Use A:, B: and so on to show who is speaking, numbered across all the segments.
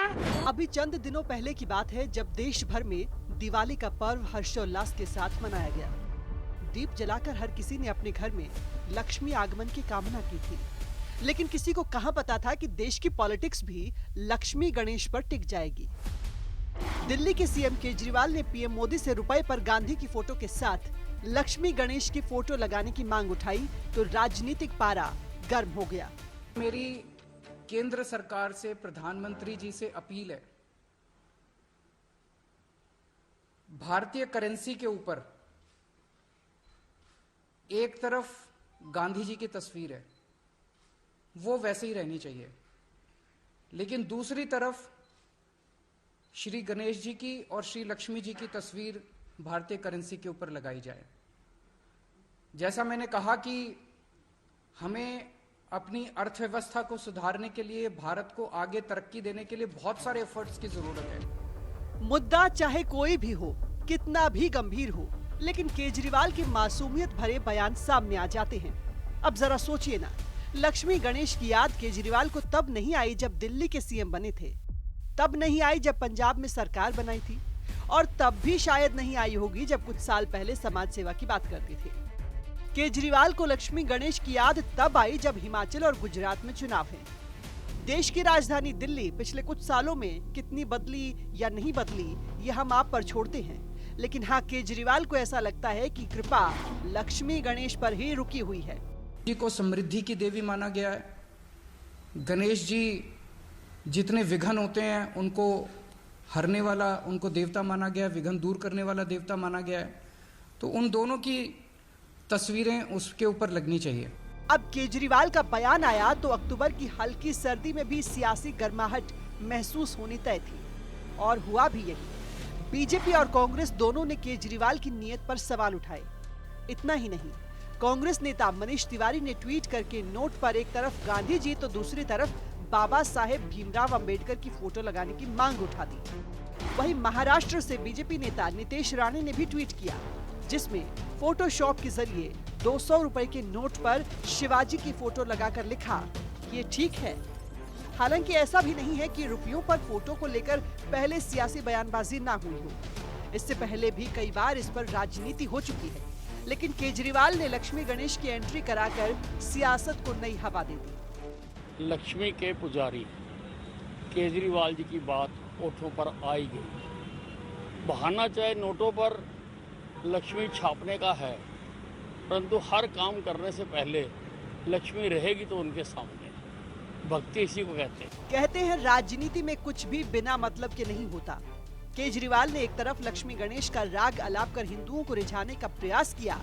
A: अभी चंद दिनों पहले की बात है जब देश भर में दिवाली का पर्व हर्षोल्लास के साथ मनाया गया। दीप जलाकर हर किसी ने अपने घर में लक्ष्मी आगमन की कामना की थी। लेकिन किसी को कहां पता था कि देश की पॉलिटिक्स भी लक्ष्मी गणेश पर टिक जाएगी। दिल्ली के सीएम केजरीवाल ने पीएम मोदी से रुपए पर गांधी की फोटो के साथ लक्ष्मी गणेश की फोटो लगाने की मांग उठाई तो राजनीतिक पारा गर्म हो गया।
B: मेरी केंद्र सरकार से, प्रधानमंत्री जी से अपील है, भारतीय करेंसी के ऊपर एक तरफ गांधी जी की तस्वीर है, वो वैसे ही रहनी चाहिए, लेकिन दूसरी तरफ श्री गणेश जी की और श्री लक्ष्मी जी की तस्वीर भारतीय करेंसी के ऊपर लगाई जाए। जैसा मैंने कहा कि हमें अपनी अर्थव्यवस्था को सुधारने के लिए, भारत को आगे तरक्की देने के लिए बहुत सारे एफर्ट्स की जरूरत है।
A: मुद्दा चाहे कोई भी हो, कितना भी गंभीर हो, लेकिन केजरीवाल के मासूमियत भरे बयान सामने आ जाते हैं। अब जरा सोचिए ना, लक्ष्मी गणेश की याद केजरीवाल को तब नहीं आई जब दिल्ली के सीएम बने थे, तब नहीं आई जब पंजाब में सरकार बनाई थी, और तब भी शायद नहीं आई होगी जब कुछ साल पहले समाज सेवा की बात करते थे। केजरीवाल को लक्ष्मी गणेश की याद तब आई जब हिमाचल और गुजरात में चुनाव है। देश की राजधानी दिल्ली पिछले कुछ सालों में कितनी बदली या नहीं बदली, ये हम आप पर छोड़ते हैं, लेकिन हाँ, केजरीवाल को ऐसा लगता है कि कृपा लक्ष्मी गणेश पर ही रुकी हुई है।
B: जी को समृद्धि की देवी माना गया है। गणेश जी जितने विघ्न होते हैं उनको हरने वाला, उनको देवता माना गया है, विघ्न दूर करने वाला देवता माना गया है। तो उन दोनों की तस्वीरें उसके ऊपर लगनी चाहिए।
A: अब केजरीवाल का बयान आया तो अक्टूबर की हल्की सर्दी में भी सियासी गर्माहट महसूस होनी तय थी, और हुआ भी यही। बीजेपी और कांग्रेस दोनों ने केजरीवाल की नीयत पर सवाल उठाए। इतना ही नहीं, कांग्रेस नेता मनीष तिवारी ने ट्वीट करके नोट पर एक तरफ गांधी जी तो दूसरी तरफ बाबा साहेब भीमराव अंबेडकर की फोटो लगाने की मांग उठा दी। वहीं महाराष्ट्र से बीजेपी नेता नितेश राणे ने भी ट्वीट किया, जिसमें फोटोशॉप के जरिए 200 रुपए के नोट पर शिवाजी की फोटो लगाकर लिखा, ये ठीक है। हालांकि ऐसा भी नहीं है कि रुपयों पर फोटो को लेकर पहले सियासी बयानबाजी ना हुई हो। इससे पहले भी कई बार इस पर राजनीति हो चुकी है, लेकिन केजरीवाल ने लक्ष्मी गणेश की एंट्री कराकर सियासत को नई हवा दे दी।
C: लक्ष्मी के पुजारी केजरीवाल जी की बात ओठों पर आई गई। बहाना चाहे नोटों पर लक्ष्मी छापने का है, परंतु हर काम करने से पहले लक्ष्मी रहेगी तो उनके सामने। भक्ति इसी को कहते हैं।
A: राजनीति में कुछ भी बिना मतलब के नहीं होता। केजरीवाल ने एक तरफ लक्ष्मी गणेश का राग अलाप कर हिंदुओं को रिझाने का प्रयास किया,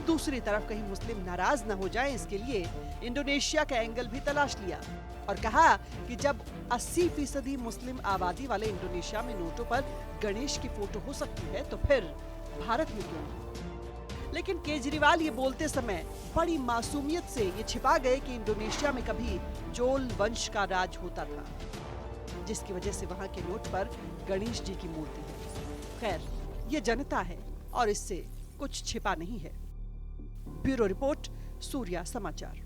A: दूसरी तरफ कहीं मुस्लिम नाराज न हो जाएं, इसके लिए इंडोनेशिया का एंगल भी तलाश लिया और कहा कि जब 80% मुस्लिम आबादी वाले इंडोनेशिया में नोटों पर गणेश की फोटो हो सकती है तो फिर भारत में क्यों नहीं? लेकिन केजरीवाल ये बोलते समय बड़ी मासूमियत से ये छिपा गए कि इंडोनेशिया में कभी चोल वंश का राज होता था, जिसकी वजह से वहां के नोट पर गणेश जी की मूर्ति है। खैर, ये जनता है और इससे कुछ छिपा नहीं है। ब्यूरो रिपोर्ट, सूर्या समाचार।